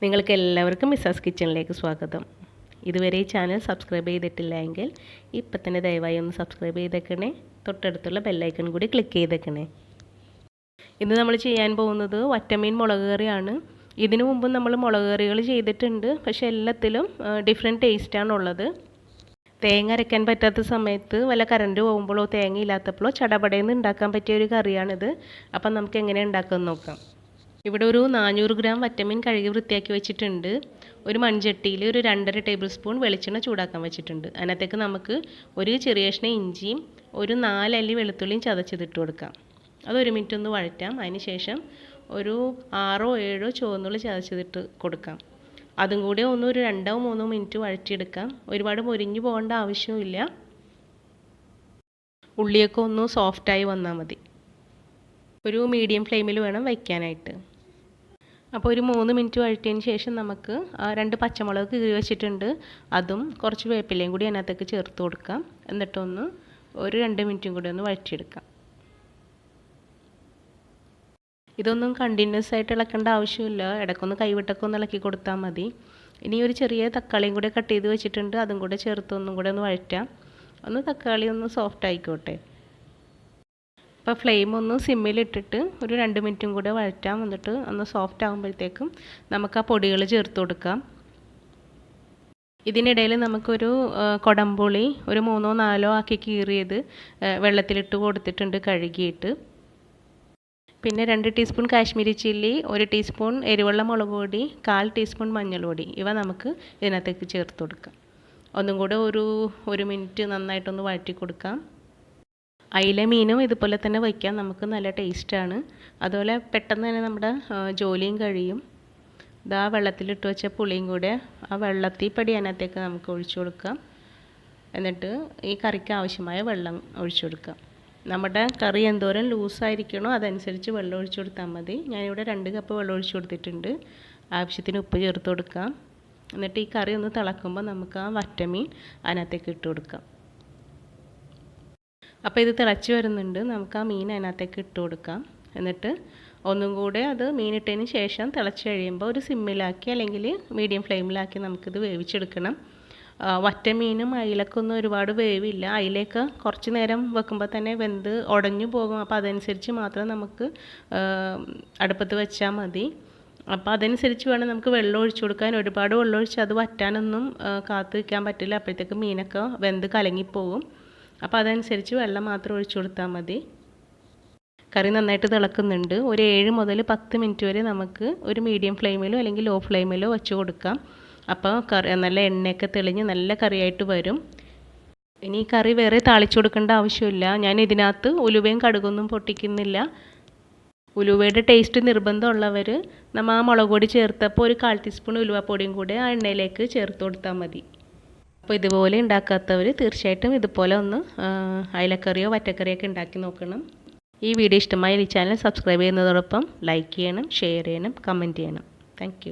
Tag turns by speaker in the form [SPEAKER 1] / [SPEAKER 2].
[SPEAKER 1] നിങ്ങൾക്ക് എല്ലാവർക്കും മിസാസ് കിച്ചണിലേക്ക് സ്വാഗതം. ഇതുവരെ ഈ ചാനൽ സബ്സ്ക്രൈബ് ചെയ്തിട്ടില്ല എങ്കിൽ ഇപ്പം തന്നെ ദയവായി ഒന്ന് സബ്സ്ക്രൈബ് ചെയ്തേക്കണേ. തൊട്ടടുത്തുള്ള ബെല്ലൈക്കൺ കൂടി ക്ലിക്ക് ചെയ്തേക്കണേ. ഇന്ന് നമ്മൾ ചെയ്യാൻ പോകുന്നത് വറ്റമീൻ മുളക് കറിയാണ്. ഇതിനു മുമ്പ് നമ്മൾ മുളക് കറികൾ ചെയ്തിട്ടുണ്ട്, പക്ഷേ എല്ലാത്തിലും ഡിഫറെൻറ്റ് ടേസ്റ്റാണുള്ളത്. തേങ്ങ അരയ്ക്കാൻ പറ്റാത്ത സമയത്ത് വല്ല കറണ്ട് പോകുമ്പോഴോ തേങ്ങ ഇല്ലാത്തപ്പോഴോ ചടപടയെന്ന് ഉണ്ടാക്കാൻ പറ്റിയ ഒരു കറിയാണിത്. അപ്പം നമുക്ക് എങ്ങനെ ഉണ്ടാക്കുമെന്ന് നോക്കാം. ഇവിടെ ഒരു 400 ഗ്രാം വറ്റമീൻ കഴുകി വൃത്തിയാക്കി വെച്ചിട്ടുണ്ട്. ഒരു മൺചട്ടിയിൽ ഒരു 2.5 ടേബിൾ സ്പൂൺ വെളിച്ചെണ്ണ ചൂടാക്കാൻ വെച്ചിട്ടുണ്ട്. അതിനകത്തേക്ക് നമുക്ക് ഒരു ചെറിയ കഷ്ണം ഇഞ്ചിയും ഒരു 4 അല്ലി വെളുത്തുള്ളിയും ചതച്ചതിട്ട് കൊടുക്കാം. അതൊരു മിനിറ്റ് ഒന്ന് വഴറ്റാം. അതിന് ശേഷം ഒരു 6 or 7 ചുവന്നുള്ളി ചതച്ചതിട്ട് കൊടുക്കാം. അതും കൂടി ഒന്ന് ഒരു 2 or 3 മിനിറ്റ് വഴറ്റിയെടുക്കാം. ഒരുപാട് മൊരിഞ്ഞു പോകേണ്ട ആവശ്യമില്ല. ഉള്ളിയൊക്കെ ഒന്ന് സോഫ്റ്റായി വന്നാൽ മതി. ഒരു മീഡിയം ഫ്ലെയിമിൽ വേണം വയ്ക്കാനായിട്ട്. അപ്പോൾ ഒരു 3 മിനിറ്റ് വഴറ്റിയതിന് ശേഷം നമുക്ക് 2 പച്ചമുളക് കീറി വെച്ചിട്ടുണ്ട്, അതും കുറച്ച് വേപ്പിലയും കൂടി അതിനകത്തേക്ക് ചേർത്ത് കൊടുക്കാം. എന്നിട്ടൊന്ന് ഒരു 2 മിനിറ്റും കൂടി ഒന്ന് വഴറ്റിയെടുക്കാം. ഇതൊന്നും കണ്ടിന്യൂസ് ആയിട്ട് ഇളക്കേണ്ട ആവശ്യമില്ല, ഇടയ്ക്കൊന്ന് കൈവിട്ടൊക്കെ ഒന്ന് ഇളക്കി കൊടുത്താൽ മതി. ഇനി ഒരു ചെറിയ തക്കാളിയും കൂടെ കട്ട് ചെയ്ത് വെച്ചിട്ടുണ്ട്, അതും കൂടെ ചേർത്ത് ഒന്നും കൂടെ ഒന്ന് വഴറ്റാം. ഒന്ന് തക്കാളി ഒന്ന് സോഫ്റ്റ് ആയിക്കോട്ടെ. അപ്പോൾ ഫ്ലെയിം ഒന്ന് സിമ്മിലിട്ടിട്ട് ഒരു 2 മിനിറ്റും കൂടെ വഴറ്റാം. എന്നിട്ട് ഒന്ന് സോഫ്റ്റ് ആകുമ്പോഴത്തേക്കും നമുക്ക് ആ പൊടികൾ ചേർത്ത് കൊടുക്കാം. ഇതിനിടയിൽ നമുക്കൊരു കുടംപുളി ഒരു 3 or 4 ആക്കി കീറിയത് വെള്ളത്തിലിട്ട് കൊടുത്തിട്ടുണ്ട് കഴുകിയിട്ട്. പിന്നെ 2 ടീസ്പൂൺ കാശ്മീരി ചില്ലി, 1 ടീസ്പൂൺ എരിവുള്ള മുളക് പൊടി, 1/4 ടീസ്പൂൺ മഞ്ഞൾപ്പൊടി, ഇവ നമുക്ക് ഇതിനകത്തേക്ക് ചേർത്ത് കൊടുക്കാം. ഒന്നും കൂടെ ഒരു മിനിറ്റ് നന്നായിട്ടൊന്ന് വഴറ്റി കൊടുക്കാം. അയില മീനും ഇതുപോലെ തന്നെ വയ്ക്കാൻ നമുക്ക് നല്ല ടേസ്റ്റാണ്. അതുപോലെ പെട്ടെന്ന് തന്നെ നമ്മുടെ ജോലിയും കഴിയും. ഇതാ വെള്ളത്തിലിട്ട് വെച്ച പുളിയും കൂടെ ആ വെള്ളത്തിപ്പടി അതിനകത്തേക്ക് നമുക്ക് ഒഴിച്ചു കൊടുക്കാം. എന്നിട്ട് ഈ കറിക്ക് ആവശ്യമായ വെള്ളം ഒഴിച്ചു കൊടുക്കാം. നമ്മുടെ കറി എന്തോരം ലൂസായിരിക്കണോ അതനുസരിച്ച് വെള്ളം ഒഴിച്ചു കൊടുത്താൽ മതി. ഞാനിവിടെ 2 കപ്പ് വെള്ളം ഒഴിച്ചു കൊടുത്തിട്ടുണ്ട്. ആവശ്യത്തിന് ഉപ്പ് ചേർത്ത് കൊടുക്കാം. എന്നിട്ട് ഈ കറി ഒന്ന് തിളക്കുമ്പോൾ നമുക്ക് ആ വറ്റമീൻ അതിനകത്തേക്ക് ഇട്ട് കൊടുക്കാം. അപ്പോൾ ഇത് തിളച്ച് വരുന്നുണ്ട്, നമുക്ക് ആ മീൻ അതിനകത്തേക്ക് ഇട്ട് കൊടുക്കാം. എന്നിട്ട് ഒന്നും കൂടെ അത് മീനിട്ടതിന് ശേഷം തിളച്ച് കഴിയുമ്പോൾ ഒരു സിമ്മിലാക്കി അല്ലെങ്കിൽ മീഡിയം ഫ്ലെയിമിലാക്കി നമുക്കിത് വേവിച്ചെടുക്കണം. വറ്റമീനും അയിലക്കൊന്നും ഒരുപാട് വേവില്ല. അയിലയൊക്കെ കുറച്ച് നേരം വെക്കുമ്പോൾ തന്നെ വെന്ത് ഉടഞ്ഞു പോകും. അപ്പോൾ അതനുസരിച്ച് മാത്രം നമുക്ക് അടുപ്പത്ത് വെച്ചാൽ മതി. അപ്പോൾ അതനുസരിച്ച് വേണം നമുക്ക് വെള്ളം ഒഴിച്ചു കൊടുക്കാൻ. ഒരുപാട് വെള്ളം ഒഴിച്ച് അത് വറ്റാനൊന്നും കാത്തു വയ്ക്കാൻ പറ്റില്ല, അപ്പോഴത്തേക്ക് മീനൊക്കെ വെന്ത് കലങ്ങിപ്പോകും. അപ്പോൾ അതനുസരിച്ച് വെള്ളം മാത്രം ഒഴിച്ചു കൊടുത്താൽ മതി. കറി നന്നായിട്ട് തിളക്കുന്നുണ്ട്. ഒരു 7 മുതൽ 10 മിനിറ്റ് വരെ നമുക്ക് ഒരു മീഡിയം ഫ്ലെയിമിലോ അല്ലെങ്കിൽ ലോ ഫ്ലെയിമിലോ വെച്ച് കൊടുക്കാം. അപ്പോൾ കറി നല്ല എണ്ണയൊക്കെ തെളിഞ്ഞ് നല്ല കറിയായിട്ട് വരും. ഇനി ഈ കറി വേറെ താളിച്ചു കൊടുക്കേണ്ട ആവശ്യമില്ല. ഞാൻ ഇതിനകത്ത് ഉലുവയും കടുകൊന്നും പൊട്ടിക്കുന്നില്ല. ഉലുവയുടെ ടേസ്റ്റ് നിർബന്ധമുള്ളവർ നമ്മൾ ആ മുളക് പൊടി ചേർത്തപ്പോൾ ഒരു 1/4 ടീസ്പൂൺ ഉലുവപ്പൊടിയും കൂടെ ആ എണ്ണയിലേക്ക് ചേർത്ത് കൊടുത്താൽ മതി. അപ്പോൾ ഇതുപോലെ ഉണ്ടാക്കാത്തവർ തീർച്ചയായിട്ടും ഇതുപോലെ ഒന്ന് അയലക്കറിയോ വറ്റക്കറിയൊക്കെ ഉണ്ടാക്കി നോക്കണം. ഈ വീഡിയോ ഇഷ്ടമായ ഈ ചാനൽ സബ്സ്ക്രൈബ് ചെയ്യുന്നതോടൊപ്പം ലൈക്ക് ചെയ്യണം, ഷെയർ ചെയ്യണം, കമൻറ്റ് ചെയ്യണം. താങ്ക്